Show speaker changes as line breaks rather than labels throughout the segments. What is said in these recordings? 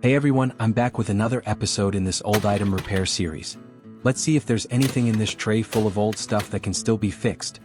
Hey everyone, I'm back with another episode in this old item repair series. Let's see if there's anything in this tray full of old stuff that can still be fixed.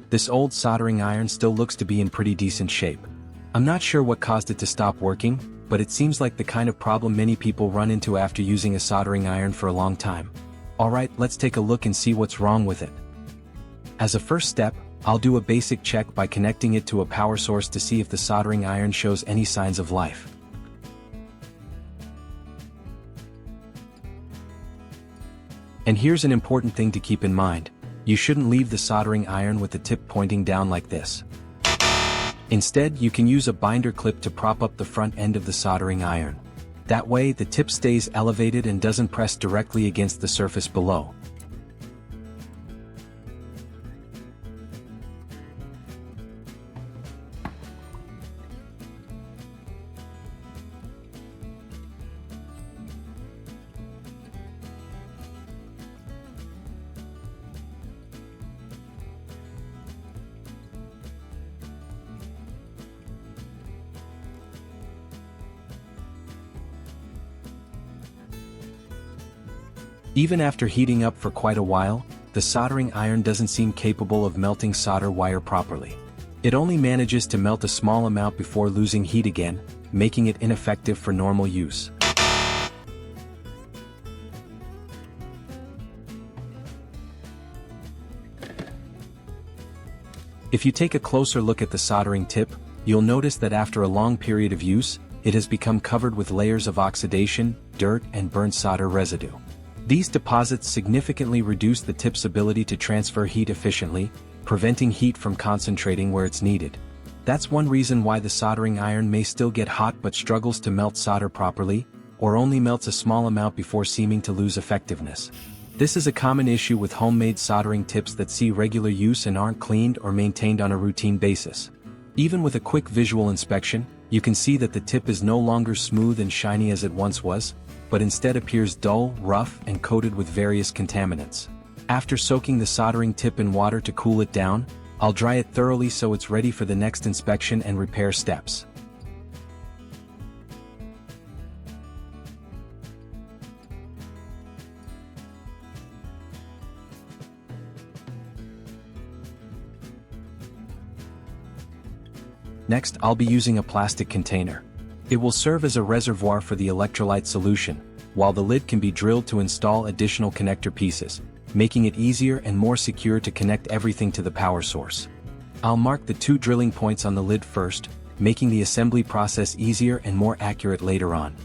This old soldering iron still looks to be in pretty decent shape. I'm not sure what caused it to stop working, but it seems like the kind of problem many people run into after using a soldering iron for a long time. Alright, let's take a look and see what's wrong with it. As a first step, I'll do a basic check by connecting it to a power source to see if the soldering iron shows any signs of life. And here's an important thing to keep in mind. You shouldn't leave the soldering iron with the tip pointing down like this. Instead, you can use a binder clip to prop up the front end of the soldering iron. That way, the tip stays elevated and doesn't press directly against the surface below. Even after heating up for quite a while, the soldering iron doesn't seem capable of melting solder wire properly. It only manages to melt a small amount before losing heat again, making it ineffective for normal use. If you take a closer look at the soldering tip, you'll notice that after a long period of use, it has become covered with layers of oxidation, dirt, and burnt solder residue. These deposits significantly reduce the tip's ability to transfer heat efficiently, preventing heat from concentrating where it's needed. That's one reason why the soldering iron may still get hot but struggles to melt solder properly, or only melts a small amount before seeming to lose effectiveness. This is a common issue with homemade soldering tips that see regular use and aren't cleaned or maintained on a routine basis. Even with a quick visual inspection, you can see that the tip is no longer smooth and shiny as it once was, but instead appears dull, rough, and coated with various contaminants. After soaking the soldering tip in water to cool it down, I'll dry it thoroughly so it's ready for the next inspection and repair steps. Next, I'll be using a plastic container. It will serve as a reservoir for the electrolyte solution, while the lid can be drilled to install additional connector pieces, making it easier and more secure to connect everything to the power source. I'll mark the 2 drilling points on the lid first, making the assembly process easier and more accurate later on.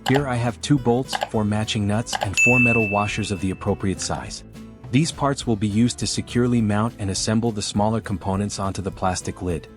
Here I have 2 bolts, 4 matching nuts, and 4 metal washers of the appropriate size. These parts will be used to securely mount and assemble the smaller components onto the plastic lid.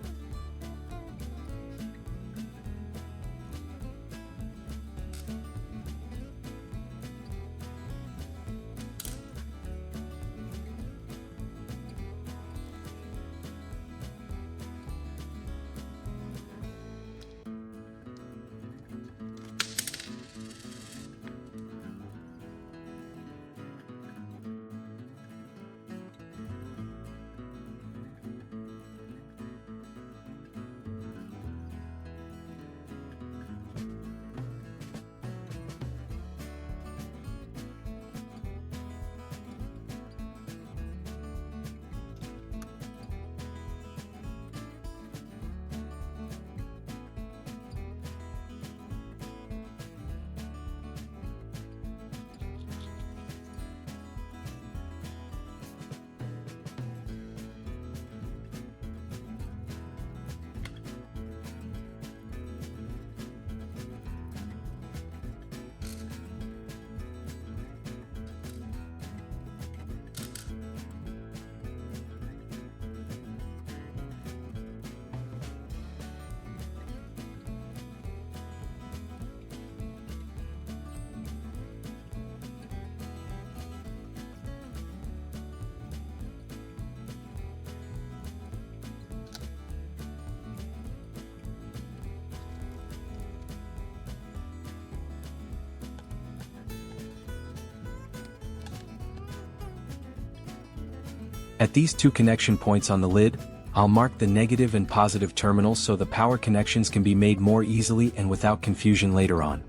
At these two connection points on the lid, I'll mark the negative and positive terminals so the power connections can be made more easily and without confusion later on.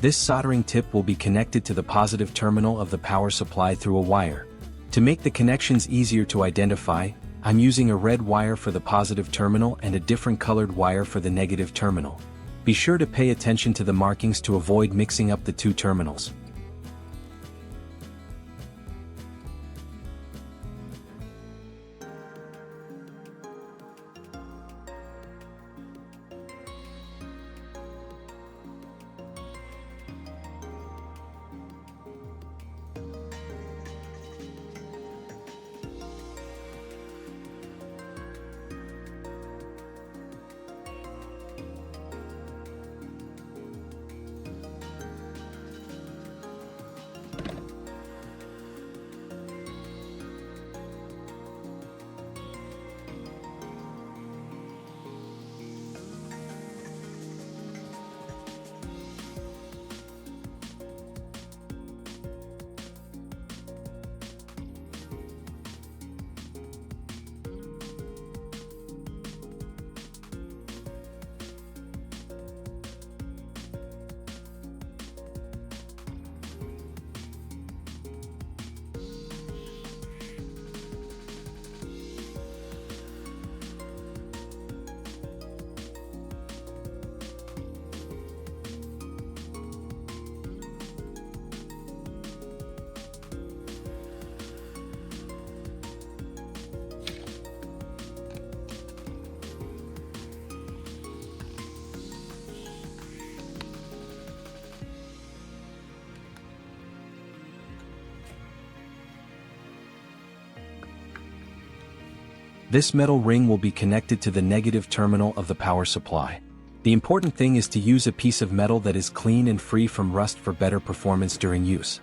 This soldering tip will be connected to the positive terminal of the power supply through a wire. To make the connections easier to identify, I'm using a red wire for the positive terminal and a different colored wire for the negative terminal. Be sure to pay attention to the markings to avoid mixing up the two terminals. This metal ring will be connected to the negative terminal of the power supply. The important thing is to use a piece of metal that is clean and free from rust for better performance during use.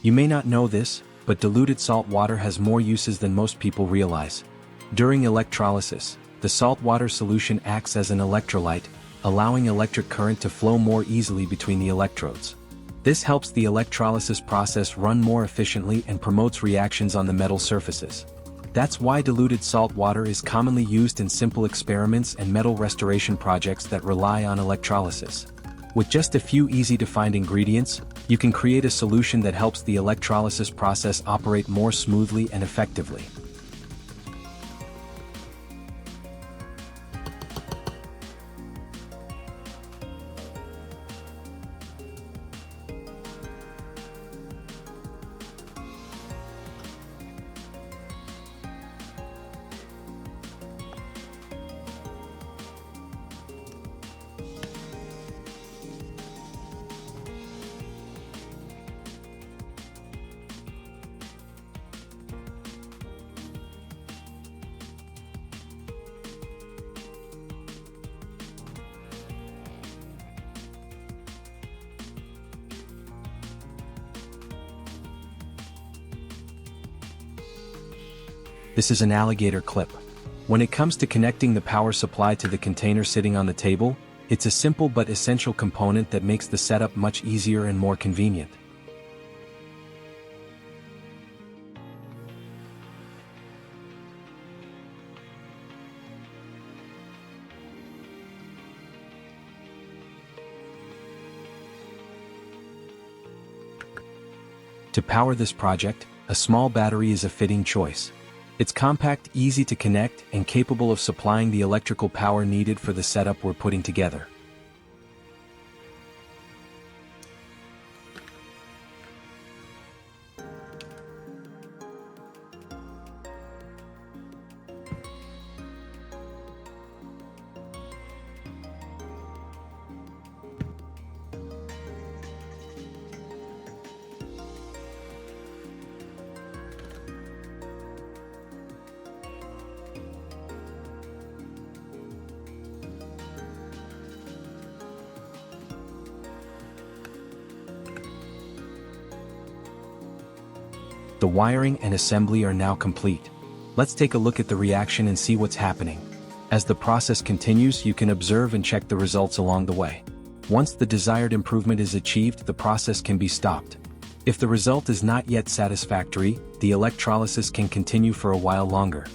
You may not know this, but diluted salt water has more uses than most people realize. During electrolysis, the salt water solution acts as an electrolyte, allowing electric current to flow more easily between the electrodes. This helps the electrolysis process run more efficiently and promotes reactions on the metal surfaces. That's why diluted salt water is commonly used in simple experiments and metal restoration projects that rely on electrolysis. With just a few easy-to-find ingredients, you can create a solution that helps the electrolysis process operate more smoothly and effectively. This is an alligator clip. When it comes to connecting the power supply to the container sitting on the table, it's a simple but essential component that makes the setup much easier and more convenient. To power this project, a small battery is a fitting choice. It's compact, easy to connect, and capable of supplying the electrical power needed for the setup we're putting together. The wiring and assembly are now complete. Let's take a look at the reaction and see what's happening. As the process continues, you can observe and check the results along the way. Once the desired improvement is achieved, the process can be stopped. If the result is not yet satisfactory, the electrolysis can continue for a while longer.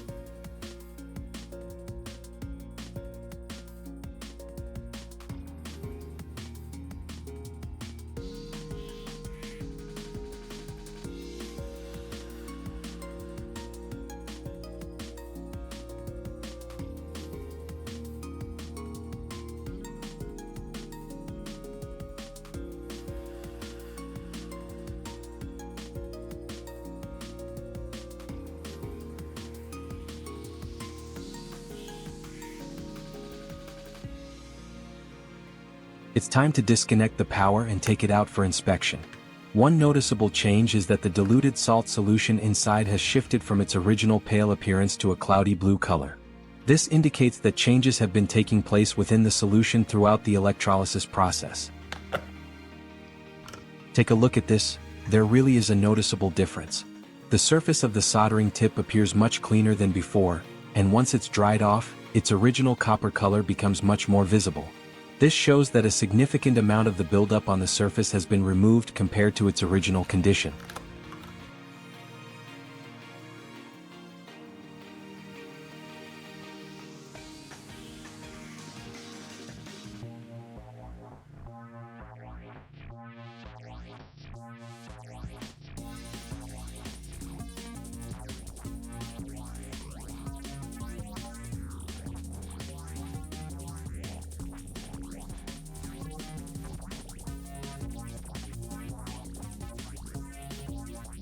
It's time to disconnect the power and take it out for inspection. One noticeable change is that the diluted salt solution inside has shifted from its original pale appearance to a cloudy blue color. This indicates that changes have been taking place within the solution throughout the electrolysis process. Take a look at this. There really is a noticeable difference. The surface of the soldering tip appears much cleaner than before, and once it's dried off, its original copper color becomes much more visible. This shows that a significant amount of the buildup on the surface has been removed compared to its original condition.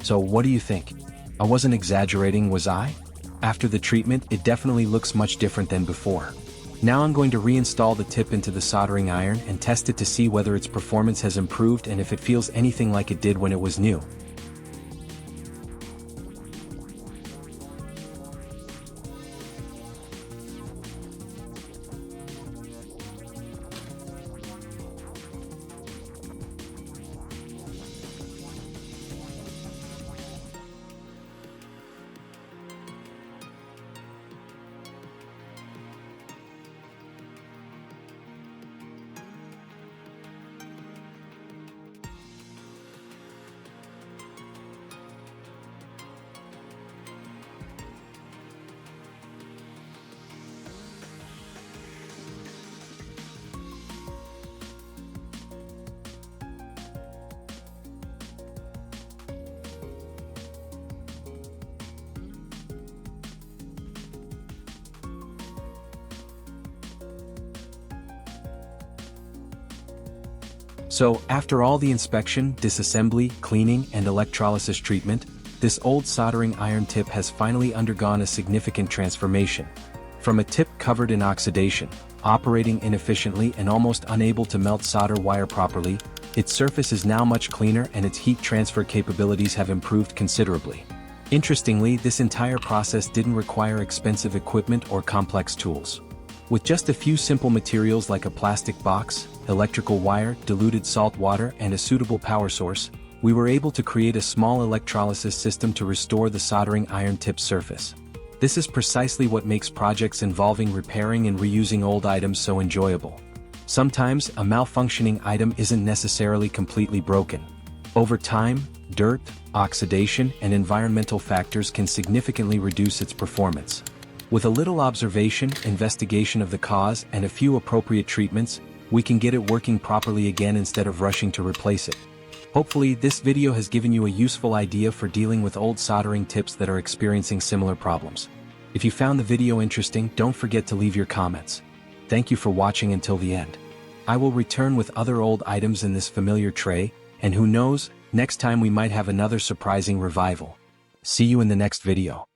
So what do you think? I wasn't exaggerating, was I? After the treatment, it definitely looks much different than before. Now I'm going to reinstall the tip into the soldering iron and test it to see whether its performance has improved and if it feels anything like it did when it was new. So, after all the inspection, disassembly, cleaning, and electrolysis treatment, this old soldering iron tip has finally undergone a significant transformation. From a tip covered in oxidation, operating inefficiently and almost unable to melt solder wire properly, its surface is now much cleaner and its heat transfer capabilities have improved considerably. Interestingly, this entire process didn't require expensive equipment or complex tools. With just a few simple materials like a plastic box, electrical wire, diluted salt water, and a suitable power source, we were able to create a small electrolysis system to restore the soldering iron tip surface. This is precisely what makes projects involving repairing and reusing old items so enjoyable. Sometimes, a malfunctioning item isn't necessarily completely broken. Over time, dirt, oxidation, and environmental factors can significantly reduce its performance. With a little observation, investigation of the cause, and a few appropriate treatments, we can get it working properly again instead of rushing to replace it. Hopefully, this video has given you a useful idea for dealing with old soldering tips that are experiencing similar problems. If you found the video interesting, don't forget to leave your comments. Thank you for watching until the end. I will return with other old items in this familiar tray, and who knows, next time we might have another surprising revival. See you in the next video.